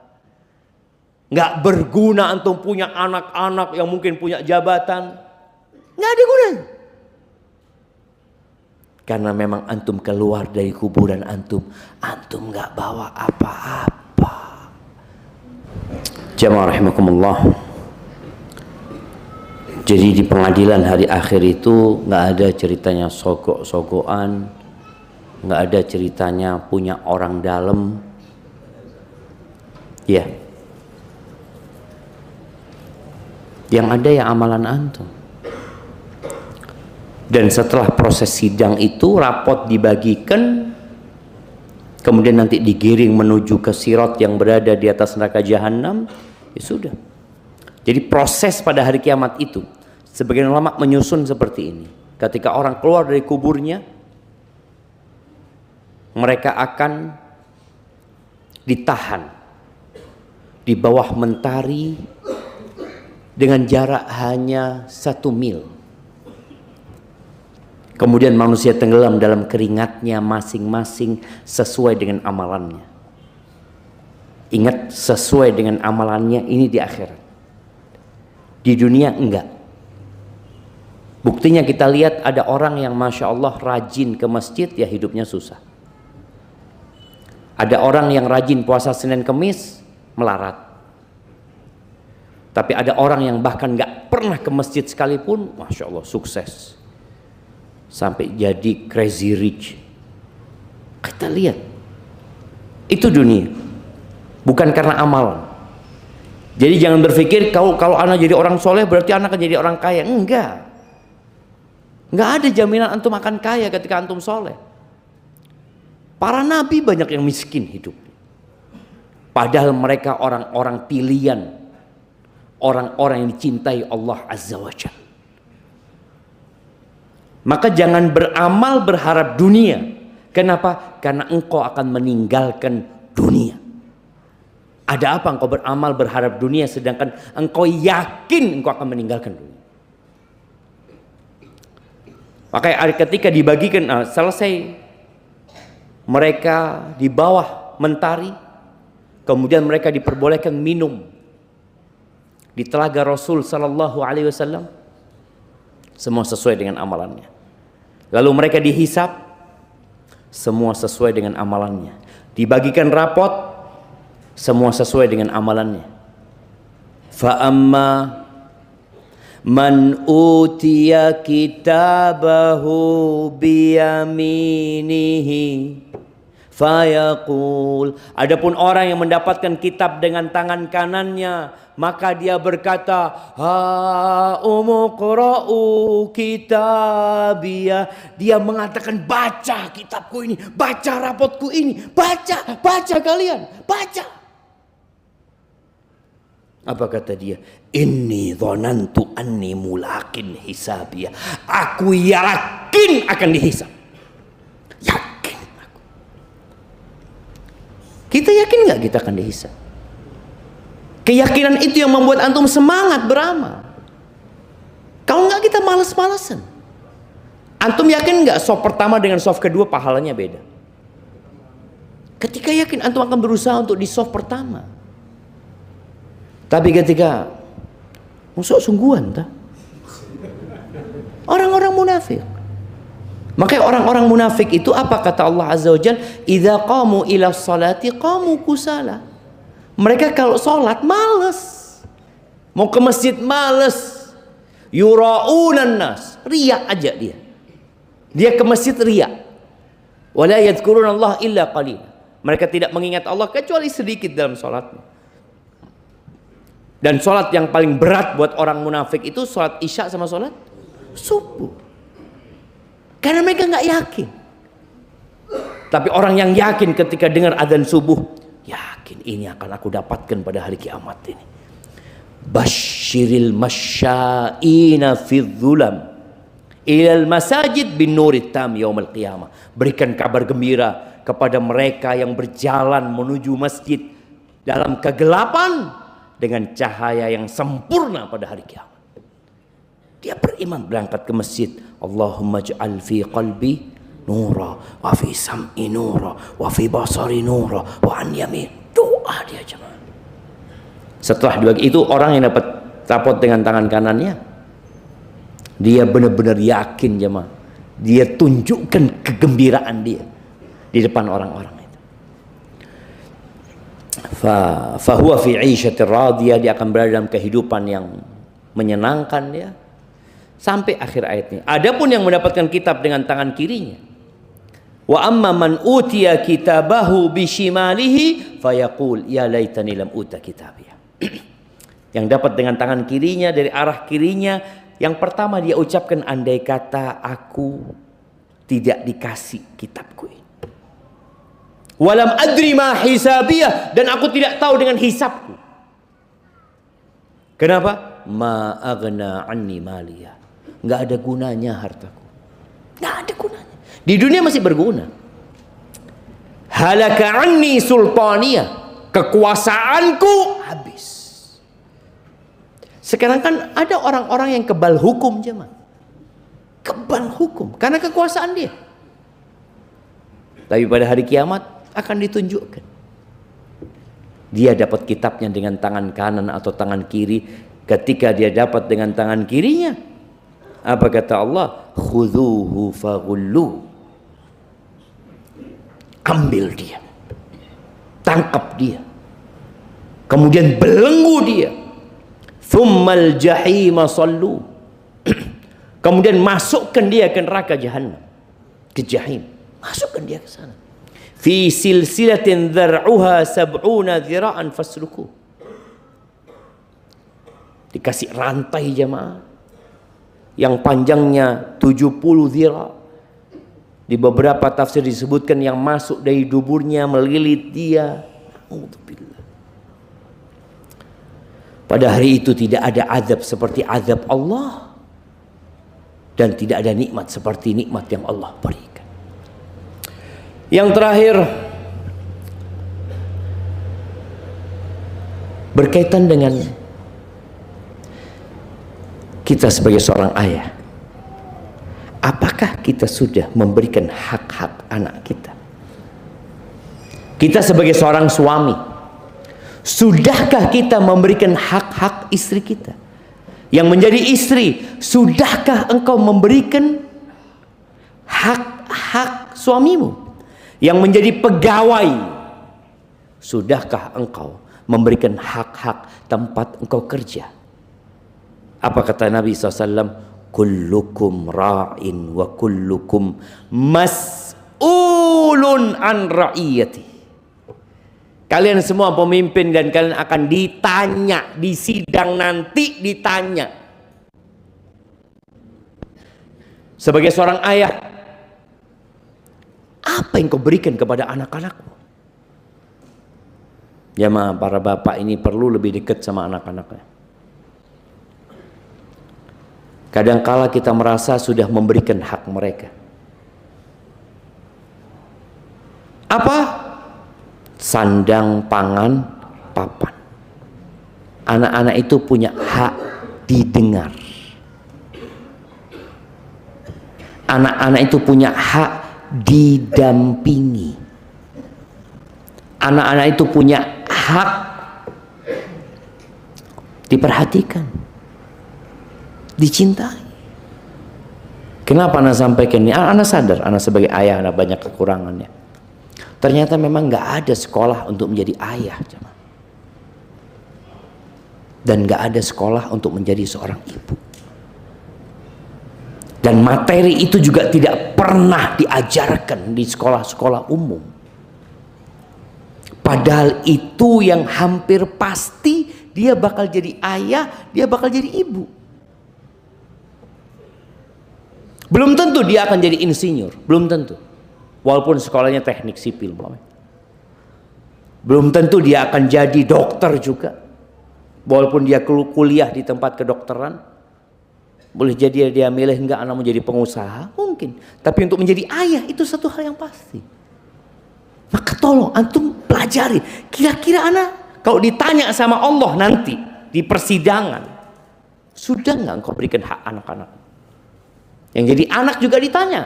Enggak berguna antum punya anak-anak yang mungkin punya jabatan. Enggak ada gunanya. Karena memang antum keluar dari kuburan antum enggak bawa apa-apa. Jamaah rahimakumullah. Jadi di pengadilan hari akhir itu nggak ada ceritanya sogok-sogokan, nggak ada ceritanya punya orang dalam, ya. Yang ada ya amalan antum. Dan setelah proses sidang itu rapot dibagikan, kemudian nanti digiring menuju ke sirat yang berada di atas neraka jahanam, ya sudah. Jadi proses pada hari kiamat itu, sebagian ulama menyusun seperti ini. Ketika orang keluar dari kuburnya, mereka akan ditahan di bawah mentari dengan jarak hanya 1 mil. Kemudian manusia tenggelam dalam keringatnya masing-masing sesuai dengan amalannya. Ingat, sesuai dengan amalannya ini di akhirat. Di dunia enggak. Buktinya kita lihat ada orang yang Masya Allah rajin ke masjid, ya hidupnya susah. Ada orang yang rajin puasa Senin Kemis, melarat. Tapi ada orang yang bahkan enggak pernah ke masjid sekalipun, Masya Allah sukses. Sampai jadi crazy rich. Kita lihat. Itu dunia. Bukan karena amalan. Jadi jangan berpikir kalau anak jadi orang soleh berarti anak akan jadi orang kaya. Enggak. Enggak ada jaminan antum akan kaya ketika antum soleh. Para nabi banyak yang miskin hidup. Padahal mereka orang-orang pilihan. Orang-orang yang dicintai Allah Azza wa Jalla. Maka jangan beramal berharap dunia. Kenapa? Karena engkau akan meninggalkan dunia. Ada apa engkau beramal berharap dunia sedangkan engkau yakin engkau akan meninggalkan dunia? Maka ketika dibagikan selesai mereka di bawah mentari, kemudian mereka diperbolehkan minum di telaga Rasul sallallahu alaihi wasallam, semua sesuai dengan amalannya. Lalu mereka dihisap, semua sesuai dengan amalannya. Dibagikan rapot, semua sesuai dengan amalannya. Fa amma man utiya kitabahu biyaminihi fayaqul. Adapun orang yang mendapatkan kitab dengan tangan kanannya, maka dia berkata, ha umqra'u kitabiyah. Dia mengatakan, baca kitabku ini, baca rapotku ini, baca kalian, baca. Apa kata dia? Inni dhanantu anni mulaqin hisabiyah. Aku yakin akan dihisab. Yakin aku. Kita yakin nggak kita akan dihisab? Keyakinan itu yang membuat antum semangat beramal. Kalau nggak kita males-malesan. Antum yakin nggak soft pertama dengan soft kedua pahalanya beda? Ketika yakin antum akan berusaha untuk di soft pertama. Tapi ketika musuh sungguhan tak? Orang-orang munafik. Makanya orang-orang munafik itu apa kata Allah Azza wa Jalla? Idza qamu ila sholati qamu kusala. Mereka kalau sholat males. Mau ke masjid males. Yura'unan nas. Riya aja dia. Dia ke masjid riya. Wala yadhkuruna Allah illa qalila. Mereka tidak mengingat Allah kecuali sedikit dalam sholatnya. Dan sholat yang paling berat buat orang munafik itu sholat isya sama sholat subuh. Karena mereka nggak yakin. Tapi orang yang yakin ketika dengar adzan subuh, yakin ini akan aku dapatkan pada hari kiamat ini. Basyiril masya'ina fidh dhulam ilal masajid bin nurit tam yaumil qiyamah. Berikan kabar gembira kepada mereka yang berjalan menuju masjid dalam kegelapan dengan cahaya yang sempurna pada hari kiamat. Dia beriman berangkat ke masjid. Allahumma ja'al fi qalbi nura wa fi sam'i nura wa fi basari nura wa an yamin. Doa dia jemaah. Setelah dua itu orang yang dapat rapot dengan tangan kanannya, dia benar-benar yakin jemaah. Dia tunjukkan kegembiraan dia di depan orang-orang. Fahuwa fi 'ishatir radiyah. Dia akan berada dalam kehidupan yang menyenangkan dia sampai akhir ayat ini. Adapun yang mendapatkan kitab dengan tangan kirinya, wa amma man utiya kitabahu bishimalihi fayaqul ya laitani lam uta kitabiyah. Yang dapat dengan tangan kirinya dari arah kirinya, yang pertama dia ucapkan, andai kata aku tidak dikasih kitabku ini. Walam adri ma hisabiyah, dan aku tidak tahu dengan hisabku. Kenapa? Ma aghna anni maliyah. Enggak ada gunanya hartaku. Enggak ada gunanya. Di dunia masih berguna. Halaka anni sultaniyah. Kekuasaanku habis. Sekarang kan ada orang-orang yang kebal hukum jemaah. Kebal hukum karena kekuasaan dia. Tapi pada hari kiamat akan ditunjukkan. Dia dapat kitabnya dengan tangan kanan atau tangan kiri. Ketika dia dapat dengan tangan kirinya, apa kata Allah? Khudhuhu faghullu. Ambil dia, tangkap dia, kemudian belenggu dia. Thummal jahima sallu. Kemudian masukkan dia ke neraka jahannam, ke jahim. Masukkan dia ke sana. Fi silsilatin dhar'uha sab'una dhira'an fasluku. Dikasih rantai jemaah yang panjangnya 70 dhira'. Di beberapa tafsir disebutkan yang masuk dari duburnya melilit dia. Pada hari itu tidak ada azab seperti azab Allah, dan tidak ada nikmat seperti nikmat yang Allah berikan. Yang terakhir, berkaitan dengan kita sebagai seorang ayah. Apakah kita sudah memberikan hak-hak anak kita? Kita sebagai seorang suami, sudahkah kita memberikan hak-hak istri kita? Yang menjadi istri, sudahkah engkau memberikan hak-hak suamimu? Yang menjadi pegawai, sudahkah engkau memberikan hak-hak tempat engkau kerja? Apa kata Nabi SAW? Kullukum ra'in wa kullukum mas'ulun mas'ulun an ra'iyati. Kalian semua pemimpin dan kalian akan ditanya di sidang nanti, ditanya. Sebagai seorang ayah, apa yang kau berikan kepada anak-anakmu? Ya ma, para bapak ini perlu lebih dekat sama anak-anaknya. Kadangkala kita merasa sudah memberikan hak mereka. Apa? Sandang, pangan, papan. Anak-anak itu punya hak didengar. Anak-anak itu punya hak didampingi. Anak-anak itu punya hak diperhatikan, dicintai. Kenapa anak sampaikan ini? Anak sadar, anak sebagai ayah, anak banyak kekurangannya. Ternyata memang nggak ada sekolah untuk menjadi ayah, dan nggak ada sekolah untuk menjadi seorang ibu. Dan materi itu juga tidak pernah diajarkan di sekolah-sekolah umum. Padahal itu yang hampir pasti dia bakal jadi ayah, dia bakal jadi ibu. Belum tentu dia akan jadi insinyur, belum tentu. Walaupun sekolahnya teknik sipil, belum tentu dia akan jadi dokter juga. Walaupun dia kuliah di tempat kedokteran, boleh jadi dia milih enggak anak mau jadi pengusaha, mungkin. Tapi untuk menjadi ayah itu satu hal yang pasti. Maka tolong antum pelajari. Kira-kira anak kalau ditanya sama Allah nanti di persidangan, sudah enggak engkau berikan hak anak-anak? Yang jadi anak juga ditanya,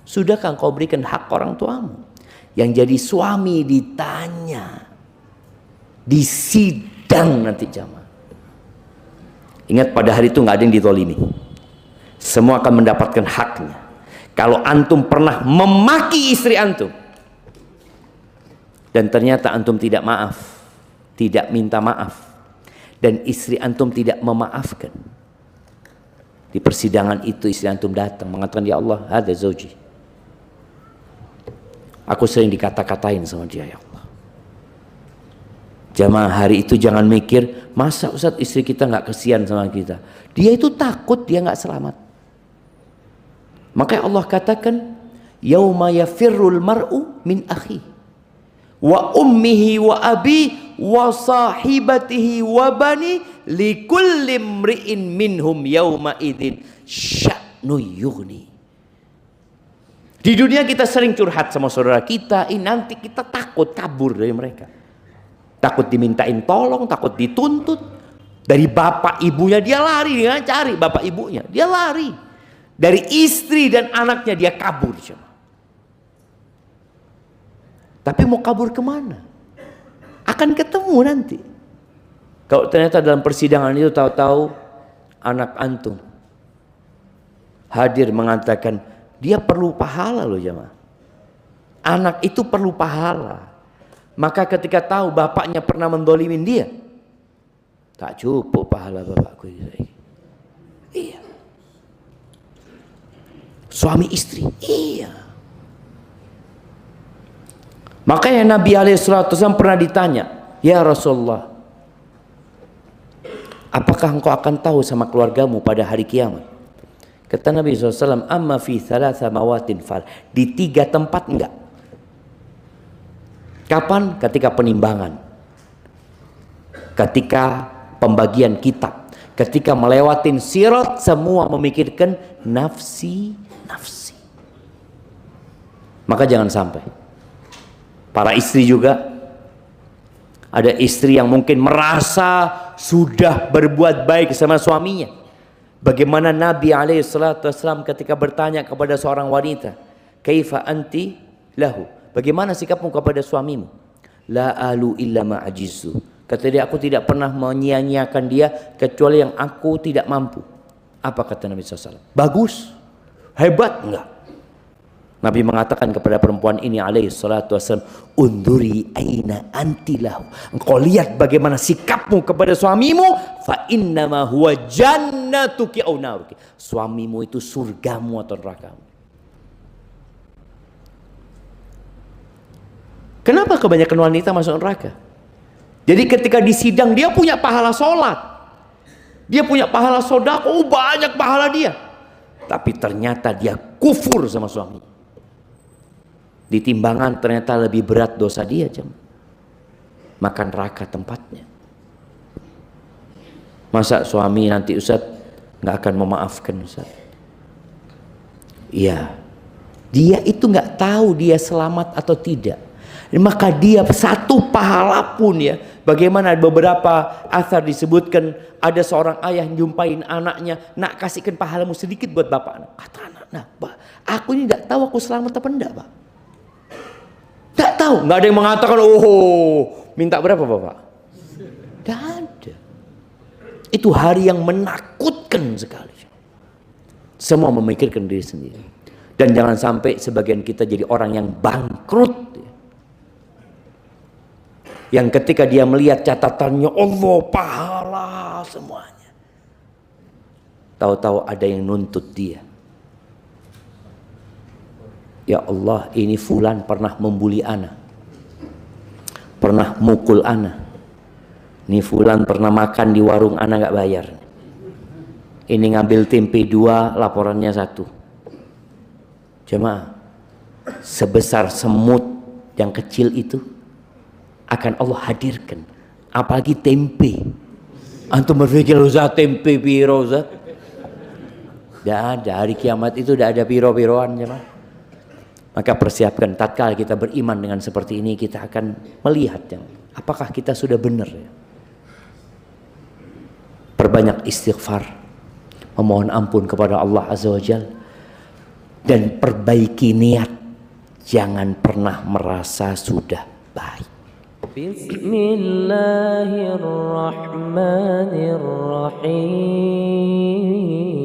sudahkah engkau berikan hak orang tuamu? Yang jadi suami ditanya di sidang nanti jamaah. Ingat, pada hari itu nggak ada yang ditolimi. Semua akan mendapatkan haknya. Kalau antum pernah memaki istri antum dan ternyata antum tidak maaf, tidak minta maaf, dan istri antum tidak memaafkan, di persidangan itu istri antum datang mengatakan, ya Allah, hadza zauji, aku sering dikata-katain sama dia, ya Allah. Jamaah, hari itu jangan mikir, masa Ustaz istri kita nggak kesian sama kita. Dia itu takut dia nggak selamat. Makanya Allah katakan, yauma yafirrul mar'u min akhi wa ummihi wa abi wa sahibatihi wa bani likulli imri'in minhum yauma idzin sya'nu yughni. Di dunia kita sering curhat sama saudara kita, nanti kita takut kabur dari mereka. Takut dimintain tolong, takut dituntut. Dari bapak ibunya dia lari, dia cari bapak ibunya, dia lari. Dari istri dan anaknya dia kabur. Tapi mau kabur kemana? Akan ketemu nanti. Kalau ternyata dalam persidangan itu tahu-tahu anak antum hadir mengatakan, dia perlu pahala loh jemaah. Anak itu perlu pahala. Maka ketika tahu bapaknya pernah mendolimin dia, tak cukup pahala bapakku ini. Iya. Suami istri, iya. Makanya Nabi SAW pernah ditanya, ya Rasulullah, apakah engkau akan tahu sama keluargamu pada hari kiamat? Kata Nabi SAW, amma fi thalatha mawatin fal, di 3 tempat enggak. Kapan? Ketika penimbangan, ketika pembagian kitab, ketika melewatin sirat, semua memikirkan nafsi. Maka jangan sampai. Para istri juga, ada istri yang mungkin merasa sudah berbuat baik sama suaminya. Bagaimana Nabi SAW ketika bertanya kepada seorang wanita, kaifa anti lahu, bagaimana sikapmu kepada suamimu? La alu illa ma'ajizu, kata dia, aku tidak pernah menyia-nyiakan dia kecuali yang aku tidak mampu. Apa kata Nabi SAW? Bagus, hebat, enggak? Nabi mengatakan kepada perempuan ini alaihissalam, unduri aina antilahu, engkau lihat bagaimana sikapmu kepada suamimu, fa innama huwa jannatuki au naruki, suamimu itu surgamu atau nerakamu. Kenapa kebanyakan wanita masuk neraka? Jadi ketika di sidang dia punya pahala sholat, dia punya pahala sodako, banyak pahala dia, tapi ternyata dia kufur sama suami. Di timbangan ternyata lebih berat dosa dia, makan neraka tempatnya. Masa suami nanti Ustaz nggak akan memaafkan Ustaz? Iya, dia itu nggak tahu dia selamat atau tidak. Maka dia satu pahala pun ya. Bagaimana beberapa asar disebutkan ada seorang ayah jumpain anaknya, nak kasihkan pahalamu sedikit buat bapak. Kata anak, nah, Pak, aku ini nggak tahu aku selamat apa enggak, Pak. Nggak tahu, nggak ada yang mengatakan, oh, minta berapa Bapak? Nggak ada. Itu hari yang menakutkan sekali. Semua memikirkan diri sendiri. Dan jangan sampai sebagian kita jadi orang yang bangkrut. Yang ketika dia melihat catatannya, Allah pahala semuanya, tahu-tahu ada yang nuntut dia. Ya Allah, ini fulan pernah membuli ana, pernah mukul ana. Ini fulan pernah makan di warung ana nggak bayar. Ini ngambil tempe 2, laporannya 1. Jemaah, sebesar semut yang kecil itu akan Allah hadirkan, apalagi tempe. Antum berpikir Ustaz tempe piro Ustaz? Tidak ada, hari kiamat itu tidak ada piro-piroan jemaah. Maka persiapkan, tatkala kita beriman dengan seperti ini, kita akan melihat apakah kita sudah benar ya. Perbanyak istighfar, memohon ampun kepada Allah Azza wa Jalla, dan perbaiki niat. Jangan pernah merasa sudah baik. Bismillahirrahmanirrahim.